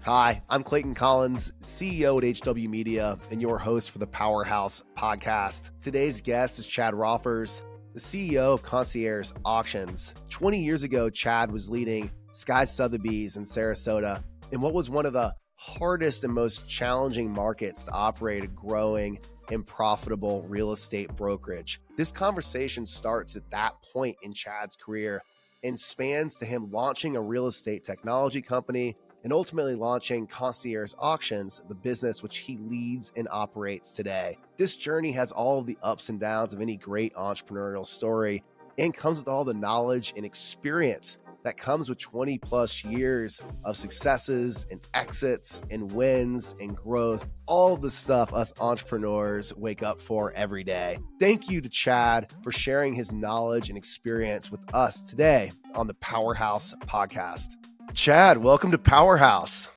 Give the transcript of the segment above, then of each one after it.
Hi, I'm Clayton Collins, CEO at HW Media and your host for the Powerhouse podcast. Today's guest is Chad Roffers, the CEO of Concierge Auctions. 20 years ago, Chad was leading SKY Sotheby's in Sarasota in what was one of the hardest and most challenging markets to operate a growing and profitable real estate brokerage. This conversation starts at that point in Chad's career and spans to him launching a real estate technology company and ultimately launching Concierge Auctions, the business which he leads and operates today. This journey has all of the ups and downs of any great entrepreneurial story and comes with all the knowledge and experience that comes with 20 plus years of successes and exits and wins and growth, all of the stuff us entrepreneurs wake up for every day. Thank you to Chad for sharing his knowledge and experience with us today on the Powerhouse podcast. Chad, welcome to Powerhouse.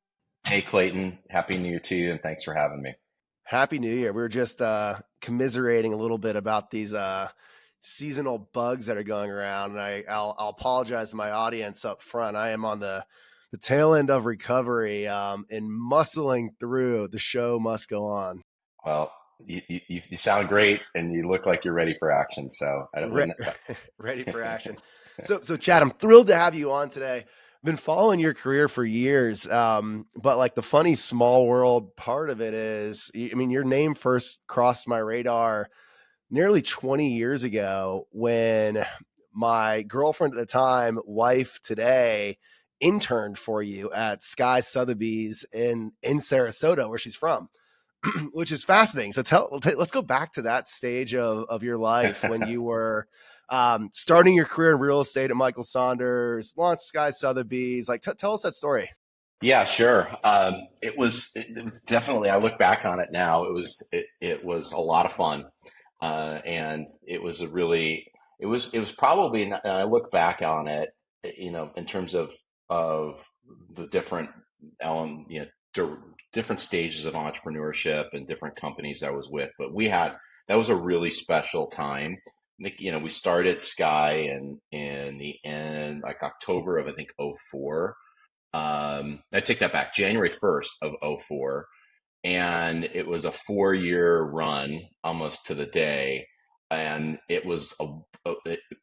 Hey, Clayton. Happy New Year to you, and thanks for having me. Happy New Year. We were just commiserating a little bit about these seasonal bugs that are going around, and I'll apologize to my audience up front. I am on the tail end of recovery and muscling through. The show must go on. Well, you sound great, and you look like you're ready for action. So I don't ready for action. So Chad, I'm thrilled to have you on today. Been following your career for years, but like the funny small world part of it is, I mean, your name first crossed my radar nearly 20 years ago when my girlfriend at the time, wife today, interned for you at SKY Sotheby's in Sarasota, where she's from, which is fascinating. So let's go back to that stage of your life when you were starting your career in real estate at Michael Saunders, launched SKY Sotheby's. Like, tell us that story. Yeah, sure. It was definitely. I look back on it now. It was a lot of fun, and it was probably. I look back on it, in terms of the different different stages of entrepreneurship and different companies I was with, but that was a really special time. We started Sky in the end, like October of, I think, 04. I take that back, January 1st of 04. And it was a 4-year run almost to the day. And it was a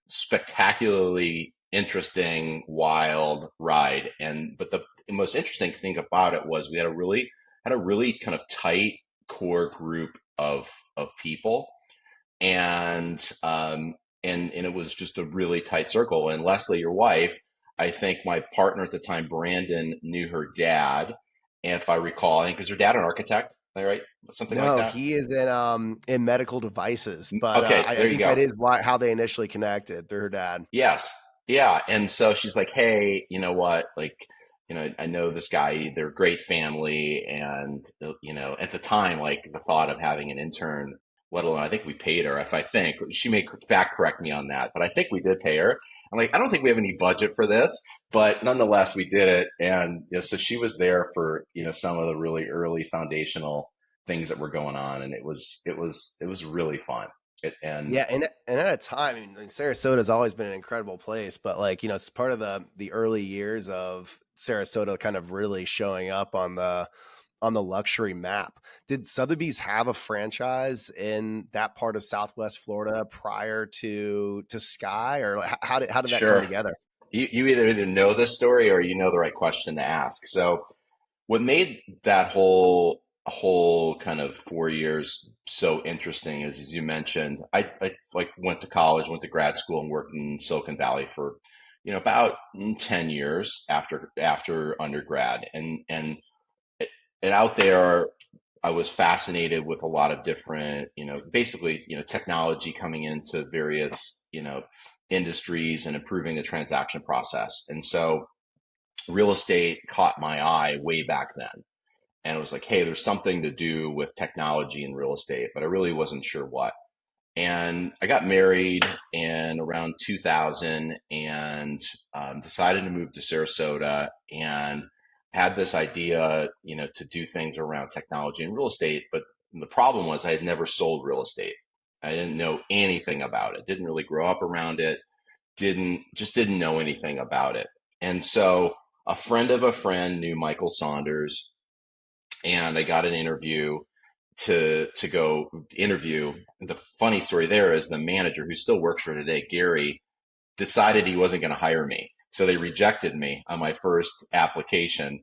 spectacularly interesting, wild ride. But the most interesting thing about it was we had a really kind of tight core group of people. And it was just a really tight circle. And Leslie, your wife, I think my partner at the time, Brandon, knew her dad. And if I recall, I think was her dad an architect, right? Something like that. No, he is in medical devices. But okay, I think that is how they initially connected, through her dad. Yes, yeah. And so she's like, "Hey, you know what? Like, I know this guy. They're a great family, and at the time, like the thought of having an intern." Let alone, I think we paid her. She may fact correct me on that, but I think we did pay her. I'm like, I don't think we have any budget for this, but nonetheless, we did it. And so she was there for some of the really early foundational things that were going on, and it was really fun. And at a time, I mean, Sarasota has always been an incredible place, but it's part of the early years of Sarasota kind of really showing up on the luxury map. Did Sotheby's have a franchise in that part of Southwest Florida prior to Sky, or how did that come together? You either know this story or you know the right question to ask. So what made that whole kind of 4 years so interesting is, as you mentioned, I went to college, went to grad school, and worked in Silicon Valley for about 10 years after undergrad, and out there, I was fascinated with a lot of different, basically, technology coming into various, industries and improving the transaction process. And so real estate caught my eye way back then. And it was like, hey, there's something to do with technology and real estate, but I really wasn't sure what. And I got married in around 2000 and decided to move to Sarasota, and had this idea, to do things around technology and real estate. But the problem was I had never sold real estate. I didn't know anything about it. Didn't really grow up around it. Didn't know anything about it. And so a friend of a friend knew Michael Saunders, and I got an interview to go interview. The funny story there is the manager who still works for today, Gary, decided he wasn't going to hire me. So they rejected me on my first application.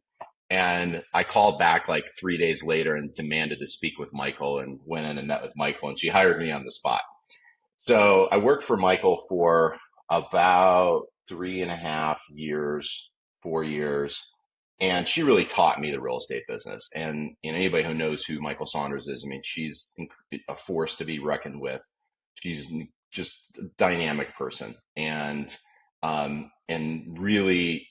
And I called back like 3 days later and demanded to speak with Michael, and went in and met with Michael, and she hired me on the spot. So I worked for Michael for about 3.5 years, 4 years. And she really taught me the real estate business. And anybody who knows who Michael Saunders is, I mean, she's a force to be reckoned with. She's just a dynamic person, and really,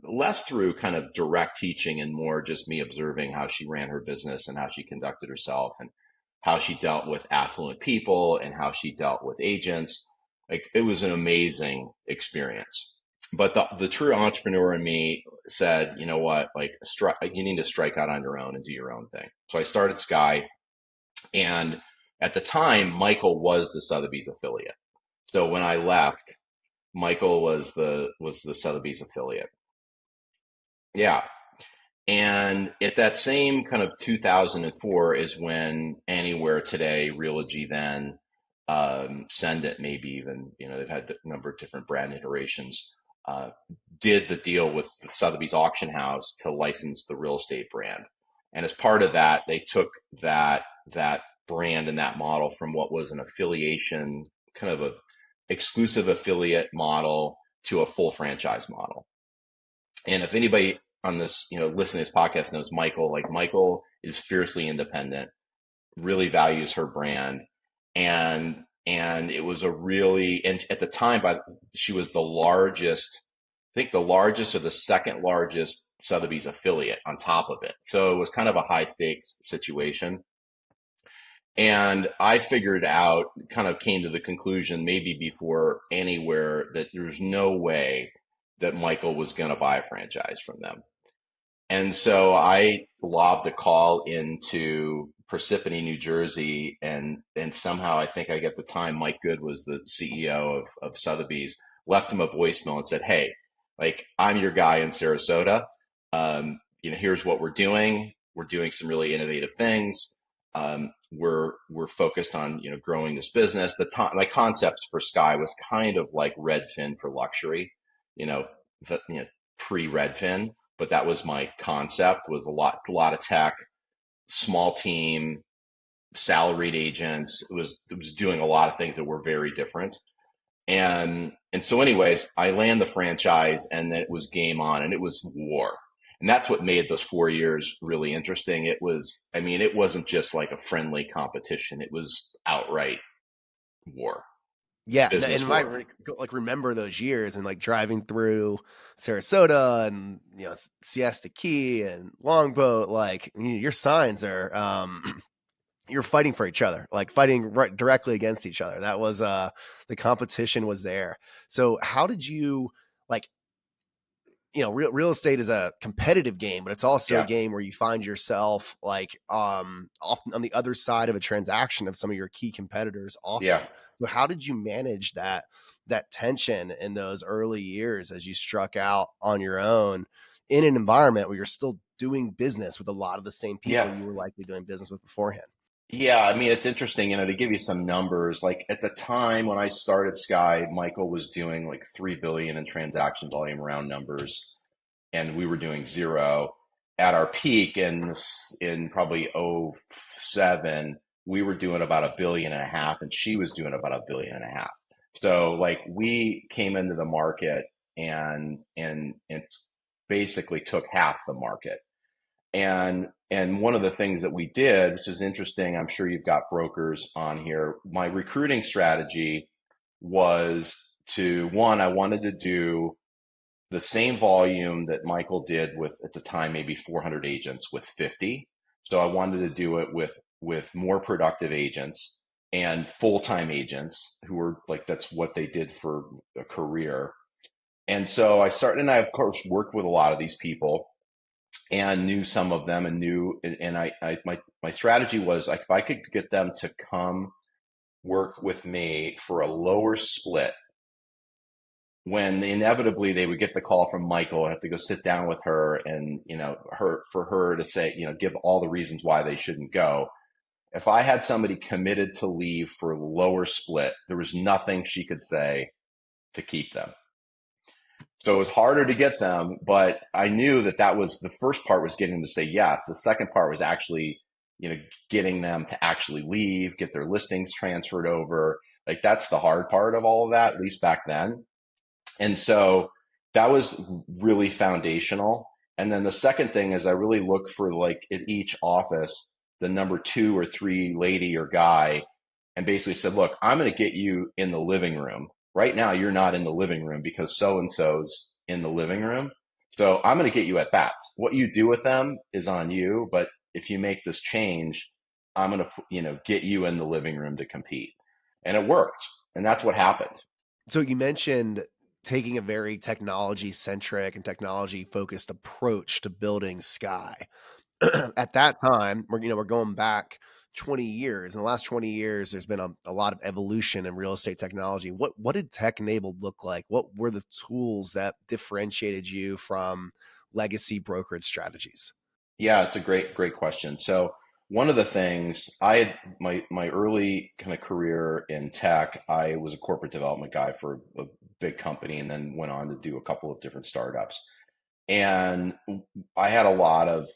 less through kind of direct teaching and more just me observing how she ran her business and how she conducted herself and how she dealt with affluent people and how she dealt with agents. Like, it was an amazing experience. But the true entrepreneur in me said, you know what, like, you need to strike out on your own and do your own thing. So I started Sky, and at the time, Michael was the Sotheby's affiliate. So when I left, Michael was the Sotheby's affiliate. Yeah. And at that same kind of 2004 is when Anywhere Today, Realogy then, Send It, maybe even, they've had a number of different brand iterations, did the deal with the Sotheby's auction house to license the real estate brand. And as part of that, they took that brand and that model from what was an affiliation, kind of a exclusive affiliate model, to a full franchise model. And if anybody on this, listening to this podcast knows Michael, like, Michael is fiercely independent, really values her brand. And it was and at the time, she was the largest, I think the largest or the second largest Sotheby's affiliate on top of it. So it was kind of a high stakes situation. And I figured out, kind of came to the conclusion, maybe before Anywhere, that there's no way that Michael was going to buy a franchise from them. And so I lobbed a call into Parsippany, New Jersey, and somehow, I think, at the time, Mike Good was the CEO of Sotheby's, left him a voicemail and said, hey, like, I'm your guy in Sarasota. Here's what we're doing. We're doing some really innovative things. We're focused on, growing this business. My concepts for Sky was kind of like Redfin for luxury, pre-Redfin, but that was my concept. Was a lot of tech, small team, salaried agents. It was doing a lot of things that were very different. And so anyways, I land the franchise, and then it was game on, and it was war. And that's what made those 4 years really interesting. It wasn't just like a friendly competition. It was outright war. Yeah, and I remember those years, and like driving through Sarasota and Siesta Key and Longboat, like, your signs are you're fighting for each other, like fighting right directly against each other. That was the competition was there. So how did you, like, real estate is a competitive game, but it's also a game where you find yourself like often on the other side of a transaction of some of your key competitors often. Yeah. So how did you manage that tension in those early years as you struck out on your own in an environment where you're still doing business with a lot of the same people you were likely doing business with beforehand? Yeah, it's interesting, to give you some numbers, like at the time when I started Sky, Michael was doing like 3 billion in transaction volume, round numbers, and we were doing zero. At our peak in probably '07, we were doing about 1.5 billion, and she was doing about 1.5 billion. So like, we came into the market and basically took half the market. And one of the things that we did, which is interesting, I'm sure you've got brokers on here. My recruiting strategy was I wanted to do the same volume that Michael did with, at the time, maybe 400 agents with 50. So I wanted to do it with more productive agents and full-time agents who were like, that's what they did for a career. And so I started, and I, of course, worked with a lot of these people and knew some of them, my strategy was, like, if I could get them to come work with me for a lower split when inevitably they would get the call from Michael, have to go sit down with her and, for her to say, give all the reasons why they shouldn't go. If I had somebody committed to leave for lower split, there was nothing she could say to keep them. So it was harder to get them, but I knew that was the first part, was getting them to say yes. The second part was actually, getting them to actually leave, get their listings transferred over. Like, that's the hard part of all of that, at least back then. And so that was really foundational. And then the second thing is I really look for, like, at each office, the number 2 or 3 lady or guy, and basically said, look, I'm going to get you in the living room. Right now, you're not in the living room because so-and-so's in the living room. So I'm going to get you at bats. What you do with them is on you. But if you make this change, I'm going to, get you in the living room to compete. And it worked. And that's what happened. So you mentioned taking a very technology-centric and technology-focused approach to building Sky. At that time, we're going back 20 years. In the last 20 years, there's been a lot of evolution in real estate technology. What did tech-enabled look like? What were the tools that differentiated you from legacy brokerage strategies? Yeah, it's a great question. So one of the things I had, my early kind of career in tech, I was a corporate development guy for a big company and then went on to do a couple of different startups. And I had a lot of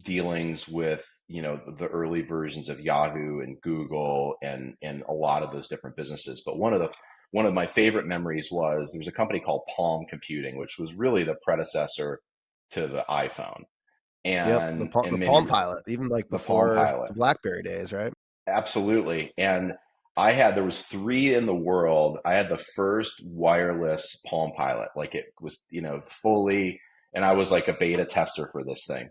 dealings with, the early versions of Yahoo and Google and a lot of those different businesses. But one of my favorite memories was there was a company called Palm Computing, which was really the predecessor to the iPhone. Yep, And the many Palm Pilot, even like the Palm before Pilot. the BlackBerry days, right? Absolutely. And there was 3 in the world. I had the first wireless Palm Pilot. Like, it was, fully, and I was like a beta tester for this thing.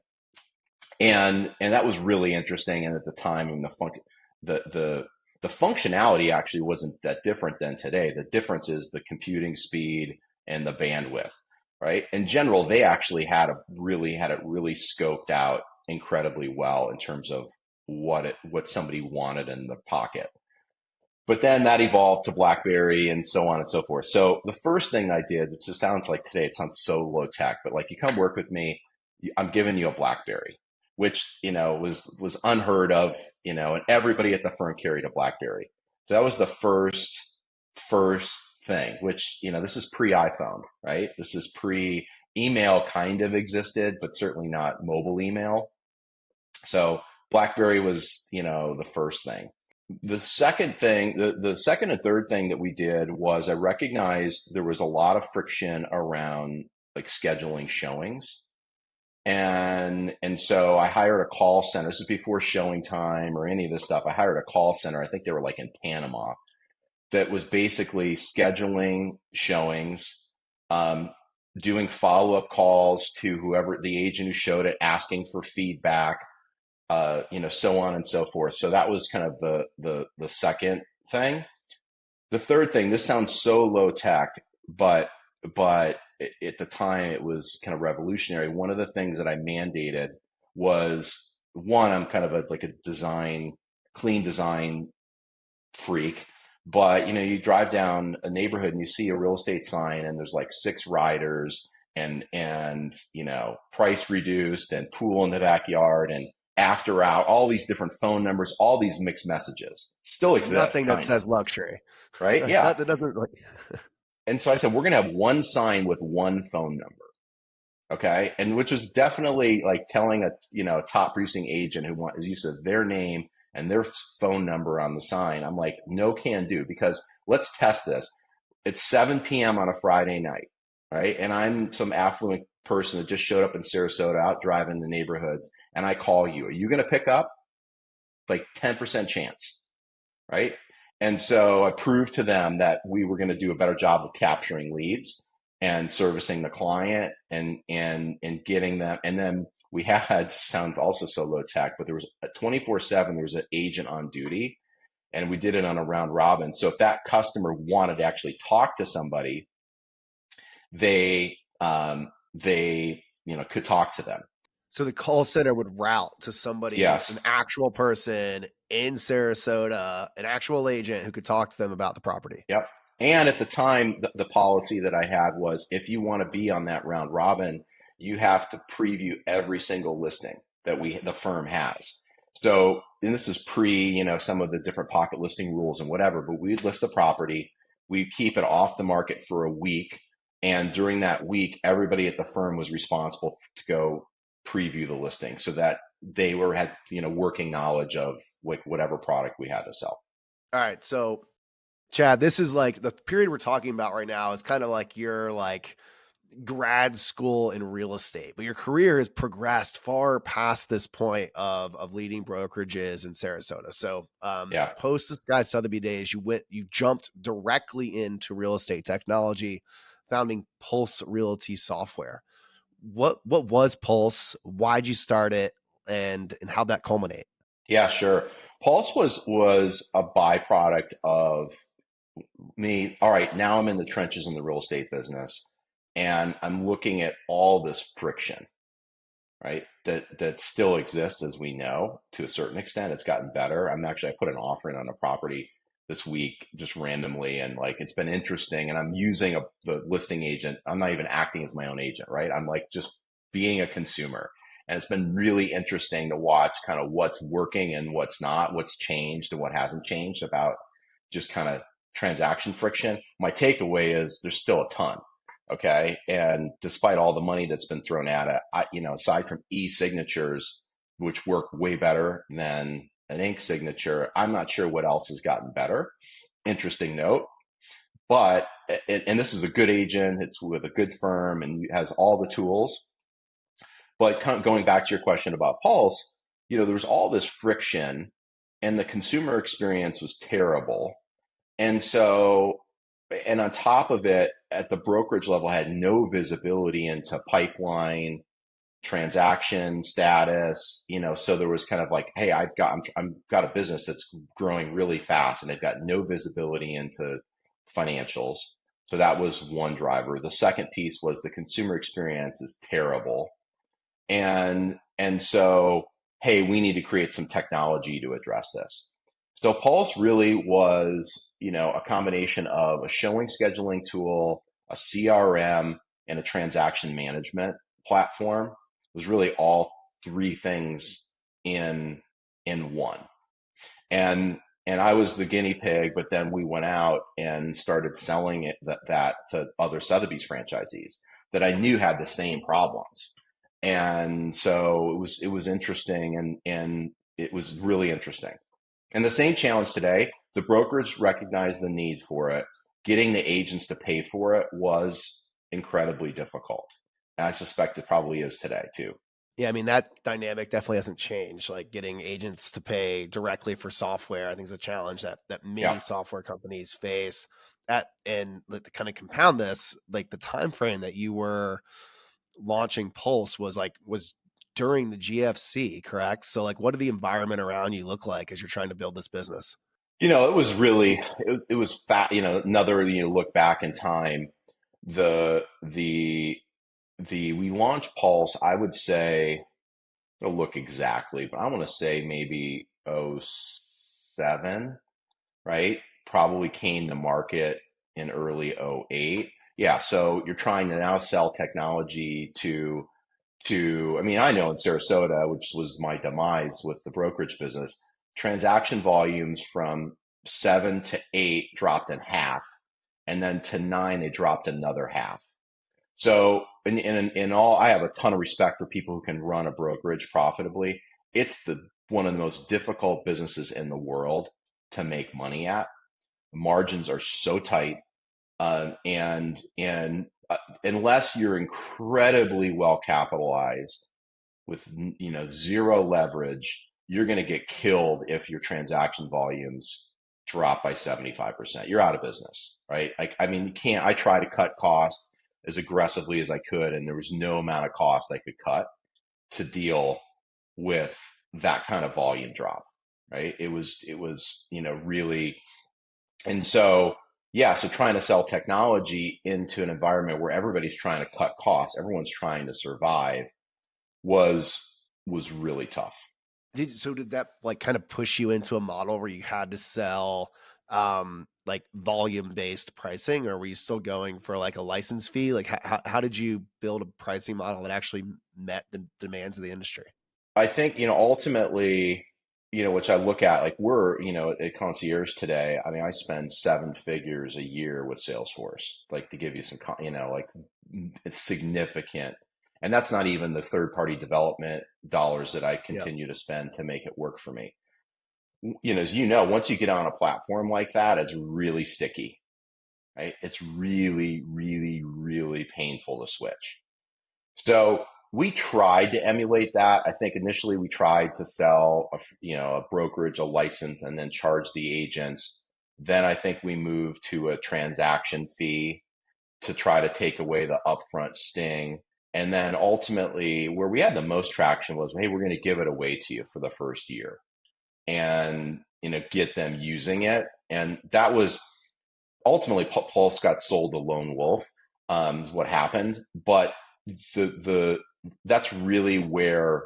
And that was really interesting. And at the time, I mean, the functionality actually wasn't that different than today. The difference is the computing speed and the bandwidth, right? In general, they actually had it really scoped out incredibly well in terms of what somebody wanted in the pocket. But then that evolved to BlackBerry and so on and so forth. So the first thing I did, which just sounds like today, it sounds so low tech, but like, you come work with me, I'm giving you a BlackBerry, which, was unheard of, and everybody at the firm carried a BlackBerry. So that was the first thing, which, this is pre-iPhone, right? This is pre-email kind of existed, but certainly not mobile email. So BlackBerry was, the first thing. The second thing, the second and third thing that we did was I recognized there was a lot of friction around, like, scheduling showings. And so I hired a call center. This is before showing time or any of this stuff. I hired a call center. I think they were like in Panama, that was basically scheduling showings, doing follow-up calls to whoever the agent who showed it, asking for feedback, so on and so forth. So that was kind of the second thing. The third thing, this sounds so low tech, but at the time it was kind of revolutionary. One of the things that I mandated was, one, I'm kind of like a clean design freak, but you drive down a neighborhood and you see a real estate sign and there's like 6 riders and price reduced and pool in the backyard and after out, all these different phone numbers, all these mixed messages still exist. Nothing that says luxury, right? Yeah. That doesn't like. And so I said, we're going to have one sign with one phone number. Okay. And which was definitely like telling a top producing agent who used to their name and their phone number on the sign. I'm like, no can do, because let's test this. It's 7 p.m. on a Friday night, right? And I'm some affluent person that just showed up in Sarasota, out driving the neighborhoods, and I call you. Are you going to pick up? Like 10% chance, right? And so I proved to them that we were going to do a better job of capturing leads and servicing the client and getting them. And then we had, sounds also so low tech, but there was a 24/7, there was an agent on duty, and we did it on a round robin. So if that customer wanted to actually talk to somebody, they could talk to them. So the call center would route to somebody, yes, an actual person in Sarasota, an actual agent who could talk to them about the property. Yep. And at the time, the policy that I had was if you want to be on that round robin, you have to preview every single listing that the firm has. So, and this is pre, some of the different pocket listing rules and whatever, but we'd list a property, we'd keep it off the market for a week. And during that week, everybody at the firm was responsible to go preview the listing so that they had working knowledge of like whatever product we had to sell. All right. So Chad, this is like the period we're talking about right now is kind of like your like grad school in real estate, but your career has progressed far past this point of leading brokerages in Sarasota. So Yeah. post the SKY Sotheby days, you jumped directly into real estate technology, founding Pulse Realty Software. What was Pulse? Why'd you start it, and how'd that culminate? Yeah, sure. Pulse was a byproduct of me. All right, now I'm in the trenches in the real estate business, and I'm looking at all this friction, right? That still exists, as we know, to a certain extent. It's gotten better. I put an offer in on a property this week just randomly, and like it's been interesting. And I'm using the listing agent. I'm not even acting as my own agent, right? I'm like just being a consumer. And it's been really interesting to watch kind of what's working and what's not, what's changed and what hasn't changed about just kind of transaction friction. My takeaway is there's still a ton. Okay. And despite all the money that's been thrown at it, aside from e-signatures, which work way better than an ink signature, I'm not sure what else has gotten better. Interesting note. But, and this is a good agent, it's with a good firm and has all the tools. But going back to your question about Pulse, there was all this friction and the consumer experience was terrible. And so, and on top of it, at the brokerage level, I had no visibility into pipeline, transaction status, so there was kind of like, hey, I've got a business that's growing really fast and they've got no visibility into financials. So that was one driver. The second piece was the consumer experience is terrible. And so, hey, we need to create some technology to address this. So Pulse really was, a combination of a showing scheduling tool, a CRM, and a transaction management platform. It was really all three things in one. And I was the guinea pig, but then we went out and started selling that to other Sotheby's franchisees that I knew had the same problems. And so it was interesting and it was really interesting. And the same challenge today, the brokerage recognized the need for it. Getting the agents to pay for it was incredibly difficult. And I suspect it probably is today too. Yeah, I mean, that dynamic definitely hasn't changed. Like getting agents to pay directly for software, I think is a challenge that many Yeah. software companies face. And to kind of compound this, like the time frame that you were launching Pulse was during the GFC, correct? So like what did the environment around you look like as you're trying to build this business? It was really it was fat, another look back in time, the we launched Pulse, I would say, I'll look exactly, but I want to say maybe '07, right? Probably came to market in early '08. Yeah, so you're trying to now sell technology I mean, I know in Sarasota, which was my demise with the brokerage business, transaction volumes from 7 to 8 dropped in half, and then to 9, they dropped another half. So in all, I have a ton of respect for people who can run a brokerage profitably. It's one of the most difficult businesses in the world to make money at. Margins are so tight, and unless you're incredibly well capitalized with zero leverage, you're going to get killed if your transaction volumes drop by 75%. You're out of business, right? I mean, you can't. I try to cut costs as aggressively as I could, and there was no amount of cost I could cut to deal with that kind of volume drop, right? It was really, and so yeah, so trying to sell technology into an environment where everybody's trying to cut costs, everyone's trying to survive, was really tough. Did that like kind of push you into a model where you had to sell like volume based pricing, or were you still going for like a license fee? Like how did you build a pricing model that actually met the demands of the industry? I think, ultimately, which I look at, like we're, at Concierge today, I mean, I spend seven figures a year with Salesforce, like to give you some, like it's significant. And that's not even the third party development dollars that I Yeah. continue to spend to make it work for me. As once you get on a platform like that, it's really sticky, right? It's really, really, really painful to switch. So we tried to emulate that. I think initially we tried to sell a brokerage, a license, and then charge the agents. Then I think we moved to a transaction fee to try to take away the upfront sting. And then ultimately, where we had the most traction was, hey, we're going to give it away to you for the first year, and get them using it. And that was ultimately Pulse got sold to Lone Wolf, is what happened. But the that's really where,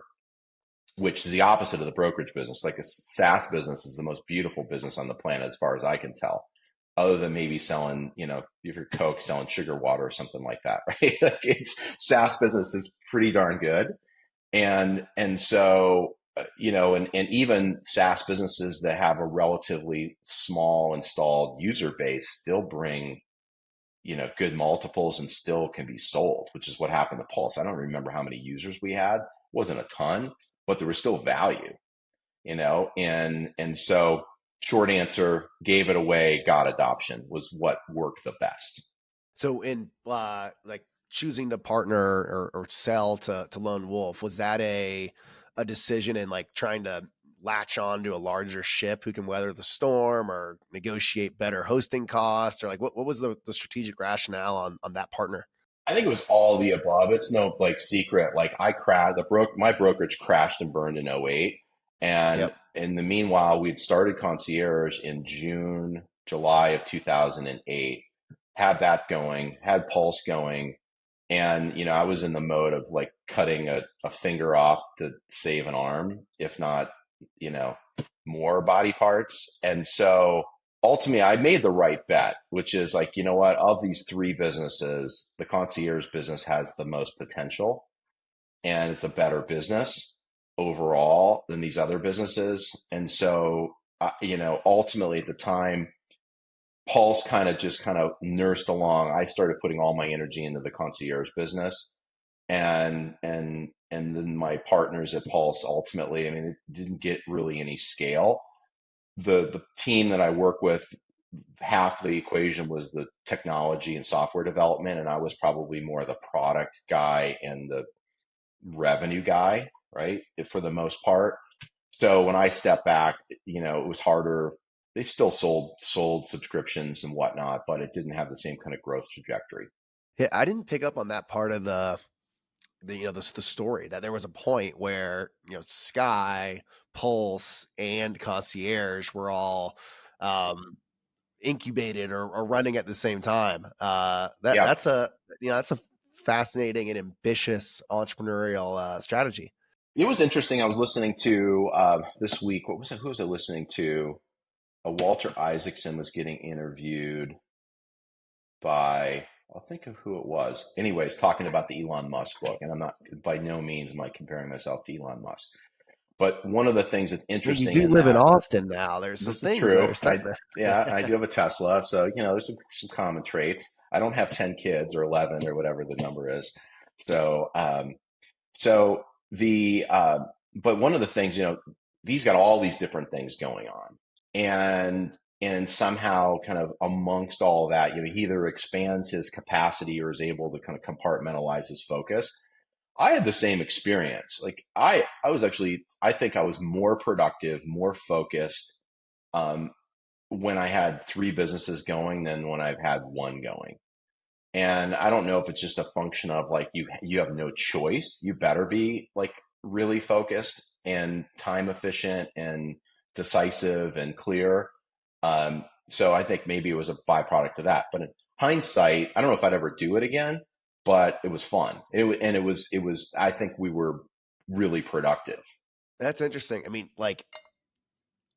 which is the opposite of the brokerage business. Like a SaaS business is the most beautiful business on the planet, as far as I can tell, other than maybe selling, if you're Coke, selling sugar water or something like that, right? Like it's SaaS business is pretty darn good. And so, and even SaaS businesses that have a relatively small installed user base still bring, good multiples and still can be sold, which is what happened to Pulse. I don't remember how many users we had. It wasn't a ton, but there was still value, and so short answer, gave it away, got adoption was what worked the best. So in like choosing to partner or sell to Lone Wolf, was that a decision in like trying to latch on to a larger ship who can weather the storm or negotiate better hosting costs, or like what was the strategic rationale on that partner? I think it was all the above. It's no like secret. Like I crashed, my brokerage crashed and burned in '08. And Yep. in the meanwhile, we'd started Concierge in June, July of 2008, had that going, had Pulse going. And, I was in the mode of like cutting a finger off to save an arm, if not, you know, more body parts. And so ultimately, I made the right bet, which is like, what, of these three businesses, the concierge business has the most potential and it's a better business overall than these other businesses. And so, ultimately at the time, Paul's kind of nursed along. I started putting all my energy into the concierge business, and then my partners at Pulse ultimately, I mean, it didn't get really any scale. The team that I work with, half the equation was the technology and software development, and I was probably more the product guy and the revenue guy, right? For the most part. So when I stepped back, it was harder. They still sold subscriptions and whatnot, but it didn't have the same kind of growth trajectory. Yeah, I didn't pick up on that part of the story, that there was a point where Sky, Pulse, and Concierge were all incubated or running at the same time. Yeah, That's a fascinating and ambitious entrepreneurial strategy. it was interesting. I was listening to this week. What was it? Who was I listening to? Walter Isaacson was getting interviewed by, I'll think of who it was. Anyways, talking about the Elon Musk book, and I'm not, by no means am I comparing myself to Elon Musk. But one of the things that's I mean, you interesting do in live in that, Austin now. There's some this is things that true. are starting Yeah, I to. do have a Tesla, so there's some common traits. I don't have 10 kids or 11 or whatever the number is. So, so the but one of the things, these got all these different things going on, and somehow kind of amongst all that, he either expands his capacity or is able to kind of compartmentalize his focus. I had the same experience. Like I was actually, I think I was more productive, more focused, um, when I had three businesses going than when I've had one going. And I don't know if it's just a function of like you have no choice. You better be like really focused and time efficient and decisive and clear. So I think maybe it was a byproduct of that. But in hindsight, I don't know if I'd ever do it again, but it was fun. It was. I think we were really productive. That's interesting. I mean, like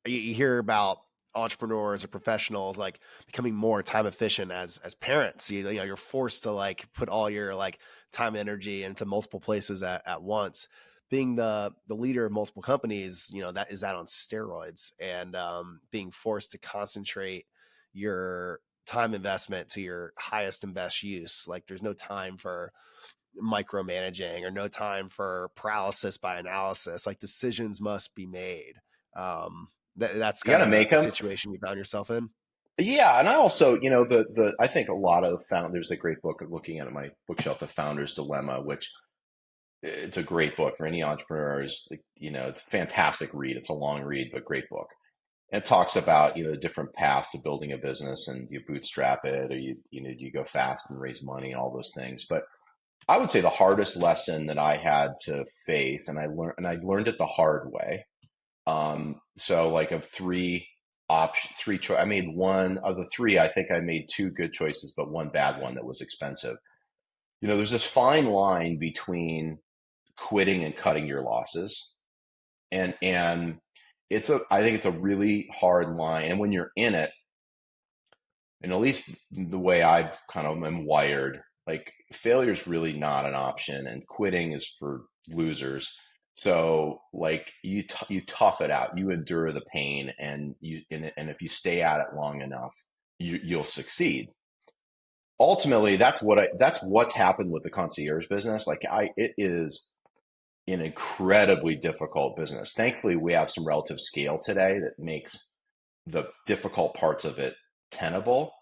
you hear about entrepreneurs or professionals like becoming more time efficient as parents. You're forced to like put all your like time and energy into multiple places at once. Being the leader of multiple companies, that on steroids, and being forced to concentrate your time investment to your highest and best use. Like there's no time for micromanaging or no time for paralysis by analysis. Like decisions must be made. That's You got kind to of the, make the them. situation you found yourself in. Yeah, and I also, I think a lot of there's a great book looking at my bookshelf, The Founder's Dilemma, which it's a great book for any entrepreneurs. It's a fantastic read. It's a long read, but great book. And it talks about, the different paths to building a business, and you bootstrap it, or you go fast and raise money and all those things. But I would say the hardest lesson that I had to face, and I learned it the hard way. So like of three choice, I made one of the three. I think I made two good choices, but one bad one that was expensive. There's this fine line between quitting and cutting your losses, and I think it's a really hard line. And when you're in it, and at least the way I kind of am wired, like failure is really not an option, and quitting is for losers. So like you tough it out, you endure the pain, and if you stay at it long enough, you'll succeed. Ultimately, that's what's happened with the concierge business. It is an incredibly difficult business. Thankfully, we have some relative scale today that makes the difficult parts of it tenable,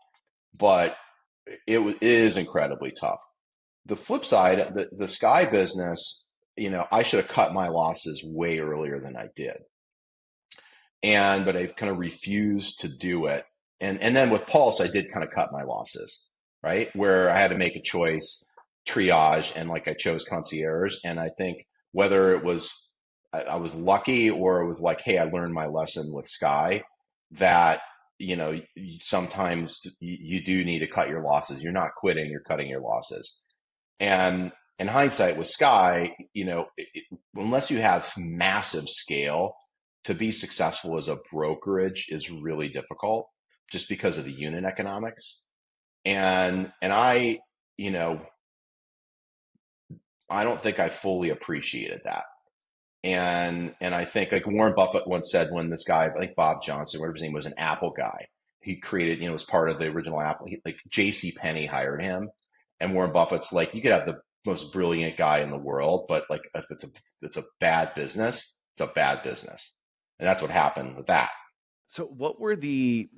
but it is incredibly tough. The flip side, the Sky business, I should have cut my losses way earlier than I did. But I kind of refused to do it. And then with Pulse, I did kind of cut my losses, right? Where I had to make a choice, triage, and like I chose Concierge. And I think whether it was I was lucky, or it was like, hey, I learned my lesson with Sky, that sometimes you do need to cut your losses. You're not quitting, you're cutting your losses. And in hindsight with Sky, unless you have massive scale, to be successful as a brokerage is really difficult, just because of the unit economics. And I don't think I fully appreciated that. And I think, like Warren Buffett once said, when this guy, like Bob Johnson, whatever his name was, an Apple guy, he created, was part of the original Apple. Like J.C. Penney hired him, and Warren Buffett's like, you could have the most brilliant guy in the world, but like if it's a bad business, it's a bad business, and that's what happened with that. So what were the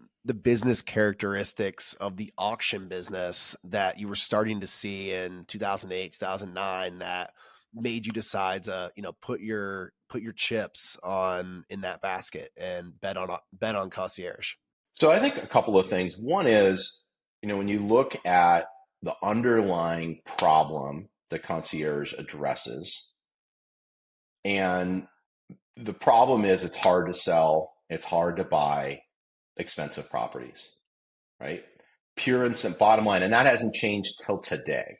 business characteristics of the auction business that you were starting to see in 2008, 2009 that made you decide to, put your chips on in that basket and bet on Concierge? So I think a couple of things. One is, when you look at the underlying problem that Concierge addresses, and the problem is it's hard to sell, it's hard to buy expensive properties, right? Pure and simple, bottom line. And that hasn't changed till today.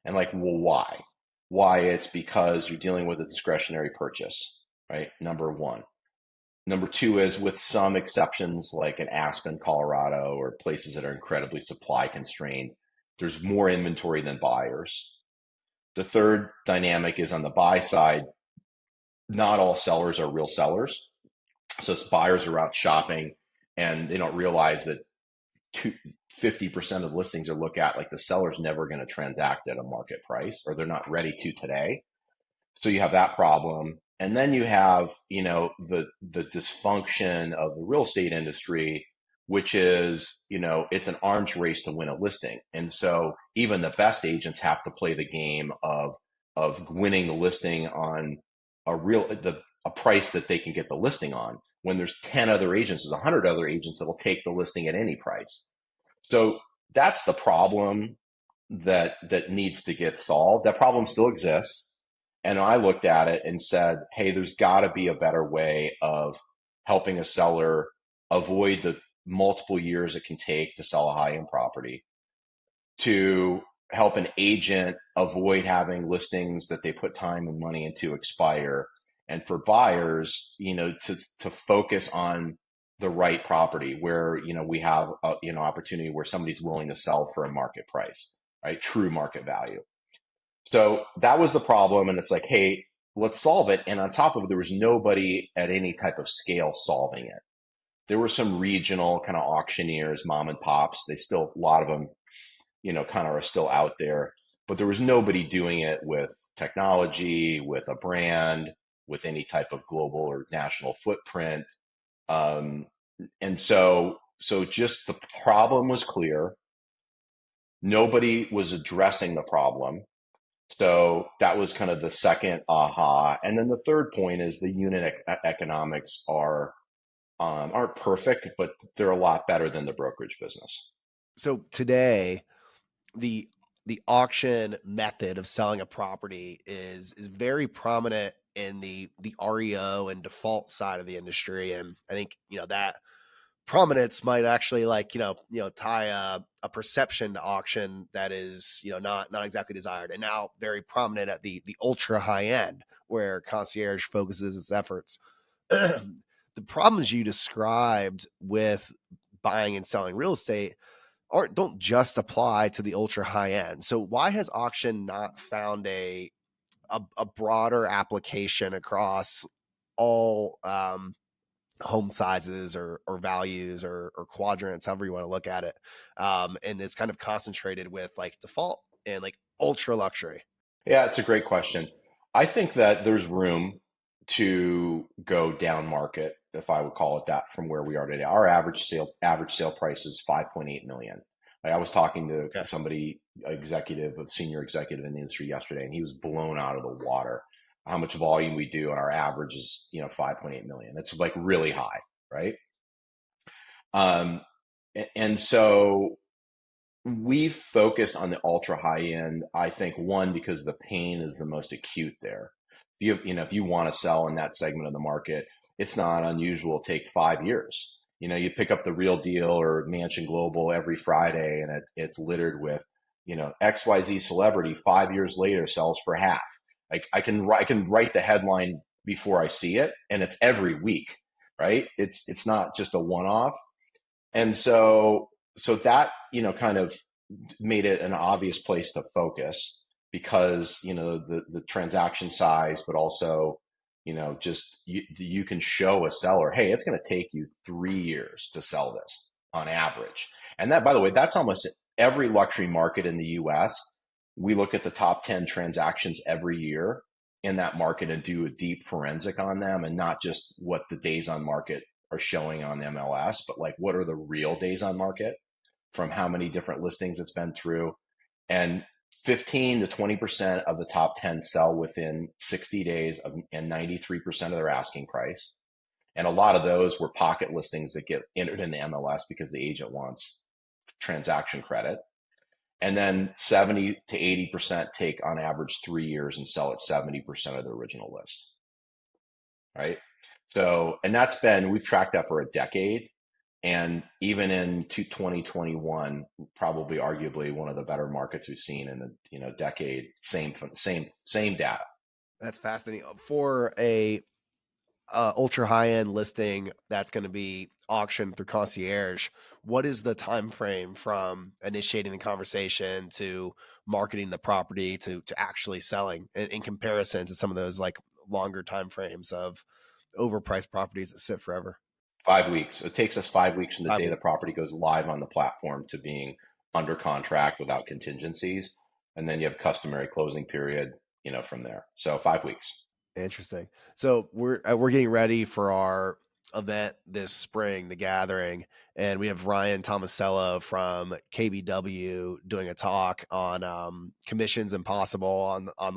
And like, well, why? Why? It's because you're dealing with a discretionary purchase, right? Number one. Number two is, with some exceptions, like in Aspen, Colorado, or places that are incredibly supply constrained, there's more inventory than buyers. The third dynamic is, on the buy side, not all sellers are real sellers. So buyers are out shopping, and they don't realize that 50% of the listings they look at, like, the seller's never going to transact at a market price, or they're not ready to today. So you have that problem. And then you have, the dysfunction of the real estate industry, which is, it's an arms race to win a listing. And so even the best agents have to play the game of winning the listing on a price that they can get the listing on, when there's 10 other agents, there's 100 other agents that will take the listing at any price. So that's the problem that needs to get solved. That problem still exists. And I looked at it and said, hey, there's got to be a better way of helping a seller avoid the multiple years it can take to sell a high-end property, to help an agent avoid having listings that they put time and money into expire, and for buyers, to focus on the right property where, we have a, opportunity where somebody's willing to sell for a market price, right? True market value. So that was the problem. And it's like, hey, let's solve it. And on top of it, there was nobody at any type of scale solving it. There were some regional kind of auctioneers, mom and pops. They still, a lot of them, kind of are still out there, but there was nobody doing it with technology, with a brand, with any type of global or national footprint. Um, and so just the problem was clear. Nobody was addressing the problem. So that was kind of the second aha. And then the third point is the unit economics aren't perfect, but they're a lot better than the brokerage business. So today, the auction method of selling a property is very prominent in the REO and default side of the industry, and I think that prominence might actually tie a perception to auction that is not exactly desired, and now very prominent at the ultra high end where Concierge focuses its efforts. The problems you described with buying and selling real estate don't just apply to the ultra high end. So why has auction not found a broader application across all home sizes or values or quadrants, however you want to look at it, and it's kind of concentrated with like default and like ultra luxury? Yeah, it's a great question. I think that there's room to go down market, if I would call it that, from where we are today. Our average sale price is 5.8 million. Like I was talking to Okay. somebody, a senior executive in the industry yesterday, and he was blown out of the water how much volume we do, and our average is 5.8 million. It's like really high, right? Um, and so we've focused on the ultra high end. I think one, because the pain is the most acute there. If you want to sell in that segment of the market, it's not unusual to take 5 years. You pick up the Real Deal or Mansion Global every Friday, and it's littered with, XYZ celebrity 5 years later sells for half. Like I can write the headline before I see it, and it's every week, right? It's not just a one off. And so that, kind of made it an obvious place to focus because, the transaction size, but also, just you can show a seller, hey, it's going to take you 3 years to sell this on average. And that, by the way, that's almost every luxury market in the US. We look at the top 10 transactions every year in that market and do a deep forensic on them, and not just what the days on market are showing on MLS, but like what are the real days on market from how many different listings it's been through. And 15 to 20% of the top 10 sell within 60 days and 93% of their asking price. And a lot of those were pocket listings that get entered into MLS because the agent wants transaction credit. And then 70 to 80% take on average 3 years and sell at 70% of the original list. Right. So, and we've tracked that for a decade. And even in 2021, probably arguably one of the better markets we've seen in a decade. Same data. That's fascinating for a ultra high end listing that's going to be auctioned through Concierge. What is the time frame from initiating the conversation to marketing the property to actually selling in comparison to some of those like longer time frames of overpriced properties that sit forever? 5 weeks. It takes us 5 weeks from the day the 5 weeks. property goes live on the platform to being under contract without contingencies. And then you have customary closing period, from there. So 5 weeks. Interesting. So we're getting ready for our event this spring, the gathering, and we have Ryan Tomasello from KBW doing a talk on commissions impossible on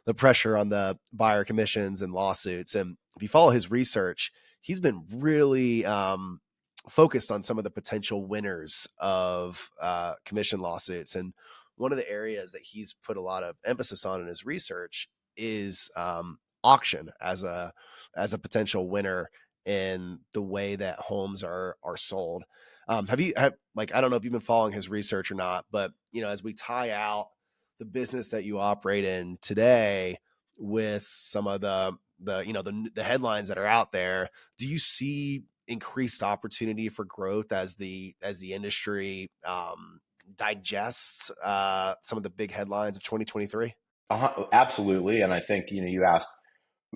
the pressure on the buyer commissions and lawsuits. And if you follow his research, he's been really focused on some of the potential winners of commission lawsuits. And one of the areas that he's put a lot of emphasis on in his research is auction as a potential winner in the way that homes are sold. Like, I don't know if you've been following his research or not, but as we tie out the business that you operate in today with some of the headlines that are out there, do you see increased opportunity for growth as the industry digests some of the big headlines of 2023? Absolutely. And I think, you asked,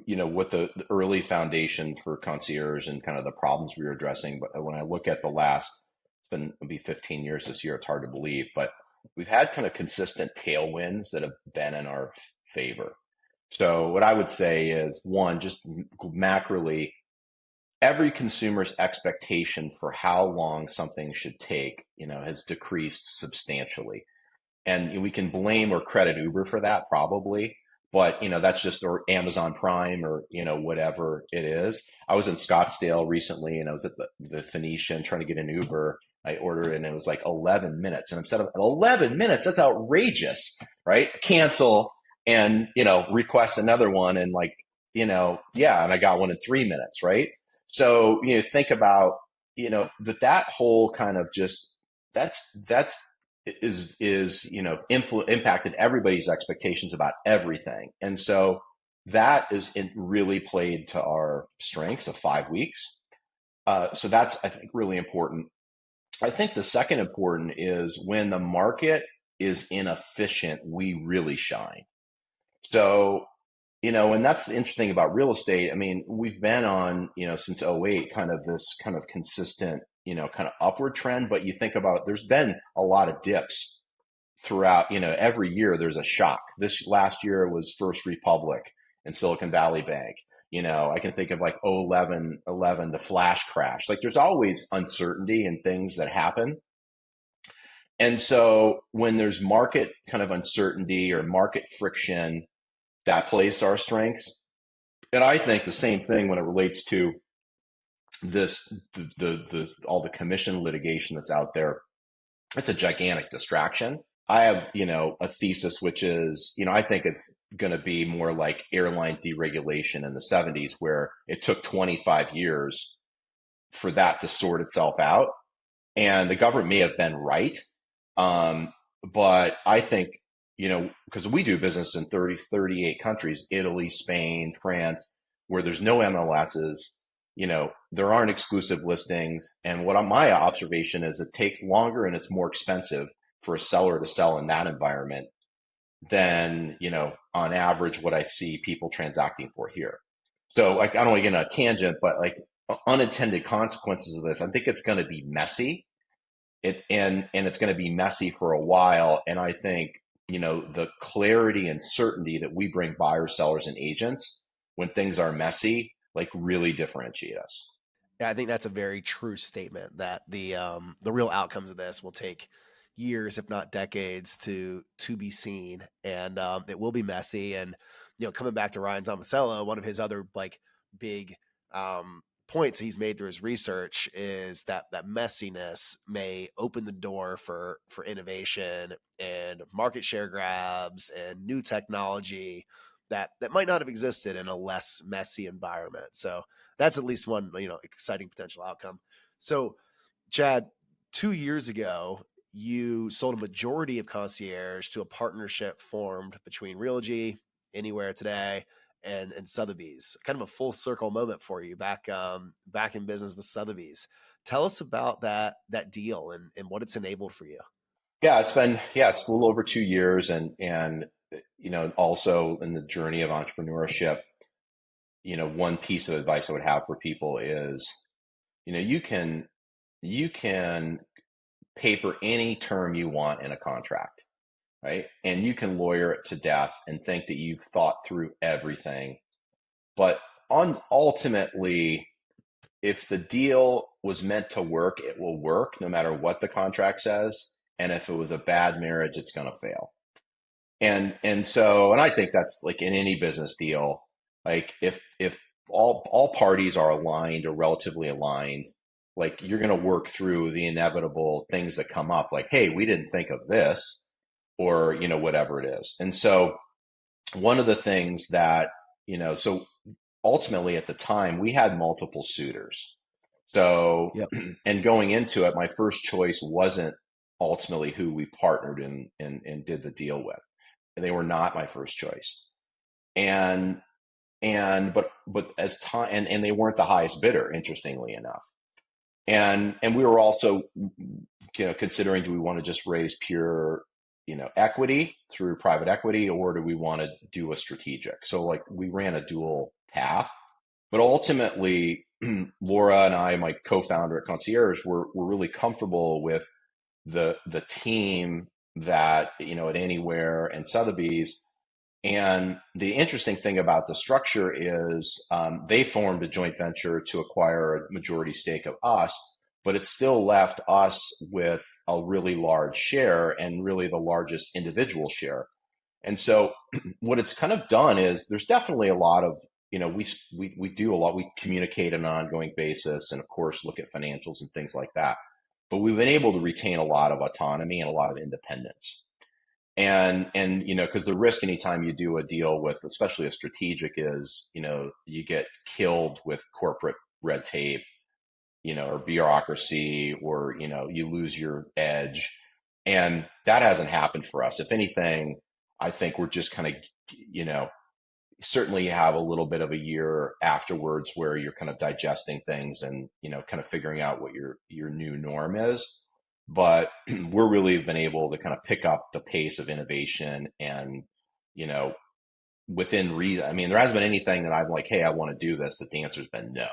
what the early foundation for Concierge and kind of the problems we were addressing. But when I look at it'll be 15 years this year, it's hard to believe, but we've had kind of consistent tailwinds that have been in our favor. So what I would say is, one, just macroly, every consumer's expectation for how long something should take, has decreased substantially. And we can blame or credit Uber for that probably, but that's just, or Amazon Prime, or whatever it is. I was in Scottsdale recently, and I was at the Phoenician trying to get an Uber. I ordered it, and it was like 11 minutes. And instead of 11 minutes, that's outrageous, right? Cancel and request another one, and yeah, and I got one in 3 minutes, right? So think about that whole kind of just that's impacted everybody's expectations about everything. And so it really played to our strengths of 5 weeks. So that's, I think, really important. I think the second important is when the market is inefficient, we really shine. So, and that's the interesting thing about real estate. I mean, we've been on, since '08, kind of this kind of consistent, kind of upward trend. But you think about, there's been a lot of dips throughout, every year there's a shock. This last year was First Republic and Silicon Valley Bank. I can think of like 11, the flash crash. Like there's always uncertainty in things that happen. And so when there's market kind of uncertainty or market friction, that plays to our strengths. And I think the same thing when it relates to all the commission litigation that's out there. It's a gigantic distraction. I have, a thesis, which is, I think it's going to be more like airline deregulation in the 70s, where it took 25 years for that to sort itself out. And the government may have been right. But I think, because we do business in 38 countries, Italy, Spain, France, where there's no MLSs, there aren't exclusive listings. And my observation is it takes longer and it's more expensive for a seller to sell in that environment than, on average, what I see people transacting for here. So like, I don't want to get on a tangent, but like unintended consequences of this, I think it's going to be messy. And it's going to be messy for a while. And I think, the clarity and certainty that we bring buyers, sellers, and agents when things are messy, like really differentiate us. Yeah, I think that's a very true statement, that the real outcomes of this will take years, if not decades, to be seen, and it will be messy. And coming back to Ryan Tomasello, one of his other like big points he's made through his research is that messiness may open the door for innovation and market share grabs and new technology that might not have existed in a less messy environment. So that's at least one exciting potential outcome. So Chad, 2 years ago, you sold a majority of Concierge to a partnership formed between Realogy, Anywhere Today, and Sotheby's. Kind of a full circle moment for you back in business with Sotheby's. Tell us about that deal and what it's enabled for you. Yeah, it's a little over 2 years, and also in the journey of entrepreneurship, one piece of advice I would have for people is, you can paper any term you want in a contract, right? And you can lawyer it to death and think that you've thought through everything. But ultimately, if the deal was meant to work, it will work no matter what the contract says. And if it was a bad marriage, it's going to fail. And I think that's like in any business deal, like if all parties are aligned or relatively aligned, like you're going to work through the inevitable things that come up, like, hey, we didn't think of this, or whatever it is. And so one of the things that so ultimately at the time we had multiple suitors. So Yep. And going into it, my first choice wasn't ultimately who we partnered and did the deal with. They were not my first choice. But as time, and they weren't the highest bidder, interestingly enough. And we were also, considering, do we want to just raise pure, equity through private equity, or do we want to do a strategic? So like we ran a dual path, but ultimately Laura and I, my co-founder at Concierge, were really comfortable with the team that, at Anywhere and Sotheby's. And the interesting thing about the structure is they formed a joint venture to acquire a majority stake of us, but it still left us with a really large share and really the largest individual share. And so what it's kind of done is there's definitely a lot of, we do a lot, we communicate on an ongoing basis and of course look at financials and things like that. But we've been able to retain a lot of autonomy and a lot of independence. And because the risk anytime you do a deal with, especially a strategic, is, you get killed with corporate red tape, or bureaucracy, or, you lose your edge. And that hasn't happened for us. If anything, I think we're just kind of, certainly you have a little bit of a year afterwards where you're kind of digesting things and, kind of figuring out what your new norm is. But we're really been able to kind of pick up the pace of innovation and, within reason. I mean, there hasn't been anything that I'm like, hey, I want to do this, that the answer's been no,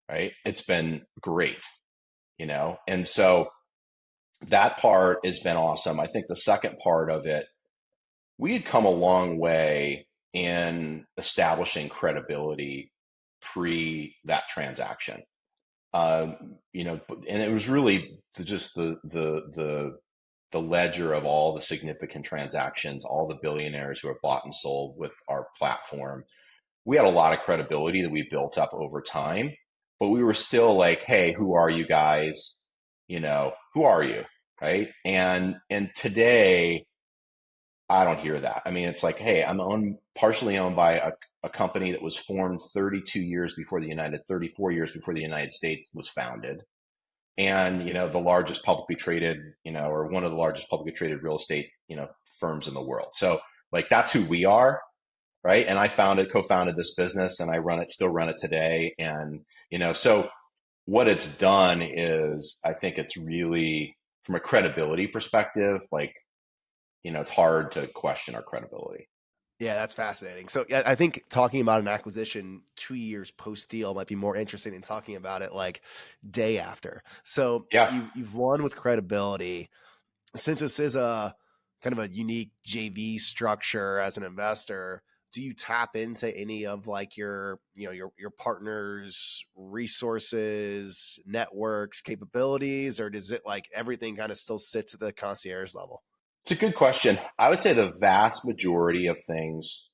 right? It's been great, and so that part has been awesome. I think the second part of it, we had come a long way in establishing credibility pre that transaction. And it was really just the ledger of all the significant transactions, all the billionaires who have bought and sold with our platform. We had a lot of credibility that we built up over time, but we were still like, hey, who are you guys? Who are you? Right. And today I don't hear that. I mean, it's like, hey, I'm partially owned by a company that was formed 34 years before the United States was founded. And, the largest publicly traded, or one of the largest publicly traded real estate, firms in the world. So like, that's who we are. Right. And I co-founded this business, and I still run it today. And, so what it's done is, I think it's really, from a credibility perspective, like, it's hard to question our credibility. Yeah, that's fascinating. So yeah, I think talking about an acquisition 2 years post deal might be more interesting than talking about it like day after. So Yeah. you've won with credibility. Since this is a kind of a unique JV structure as an investor, do you tap into any of like your partners' resources, networks, capabilities, or does it like everything kind of still sits at the concierge level? It's a good question. I would say the vast majority of things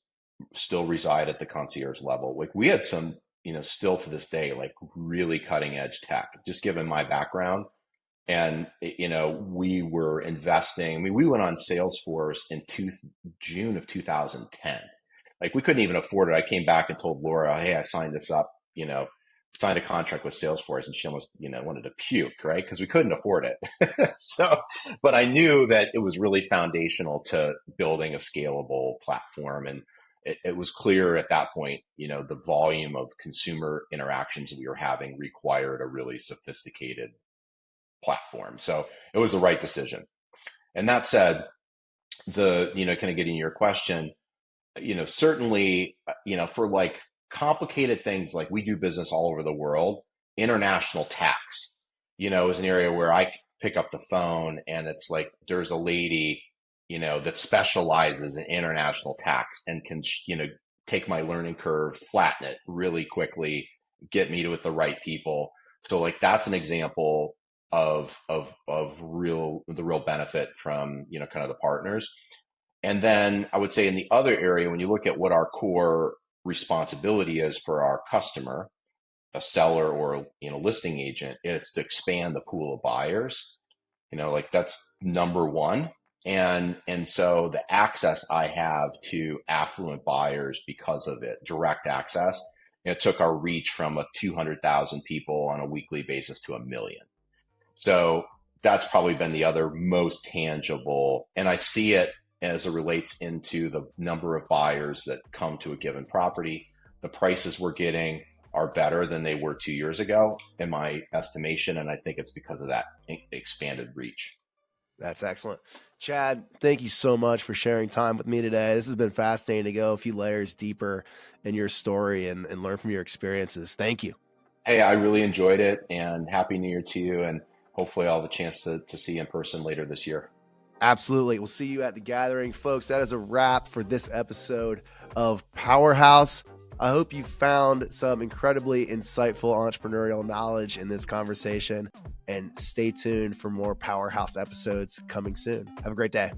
still reside at the concierge level. Like we had some, still to this day, like really cutting edge tech, just given my background. And, we were investing. I mean, we went on Salesforce in June of 2010. Like we couldn't even afford it. I came back and told Laura, hey, I signed this up, signed a contract with Salesforce, and she almost, wanted to puke, right? Because we couldn't afford it. So, but I knew that it was really foundational to building a scalable platform. And it was clear at that point, the volume of consumer interactions that we were having required a really sophisticated platform. So it was the right decision. And that said, kind of getting your question, certainly, for like complicated things, like we do business all over the world, international tax, is an area where I pick up the phone and it's like, there's a lady, that specializes in international tax and can, take my learning curve, flatten it really quickly, get me to with the right people. So like, that's an example of the real benefit from, kind of the partners. And then I would say in the other area, when you look at what our core responsibility is for our customer, a seller or listing agent, it's to expand the pool of buyers. Like that's number one. And so the access I have to affluent buyers because of it, direct access, it took our reach from 200,000 people on a weekly basis to 1 million. So that's probably been the other most tangible, and I see it as it relates into the number of buyers that come to a given property, the prices we're getting, are better than they were 2 years ago, in my estimation. And I think it's because of that expanded reach. That's excellent. Chad, thank you so much for sharing time with me today. This has been fascinating to go a few layers deeper in your story and learn from your experiences. Thank you. Hey, I really enjoyed it, and Happy New Year to you. And hopefully I'll have a chance to see you in person later this year. Absolutely. We'll see you at the gathering, folks. That is a wrap for this episode of Powerhouse. I hope you found some incredibly insightful entrepreneurial knowledge in this conversation, and stay tuned for more Powerhouse episodes coming soon. Have a great day.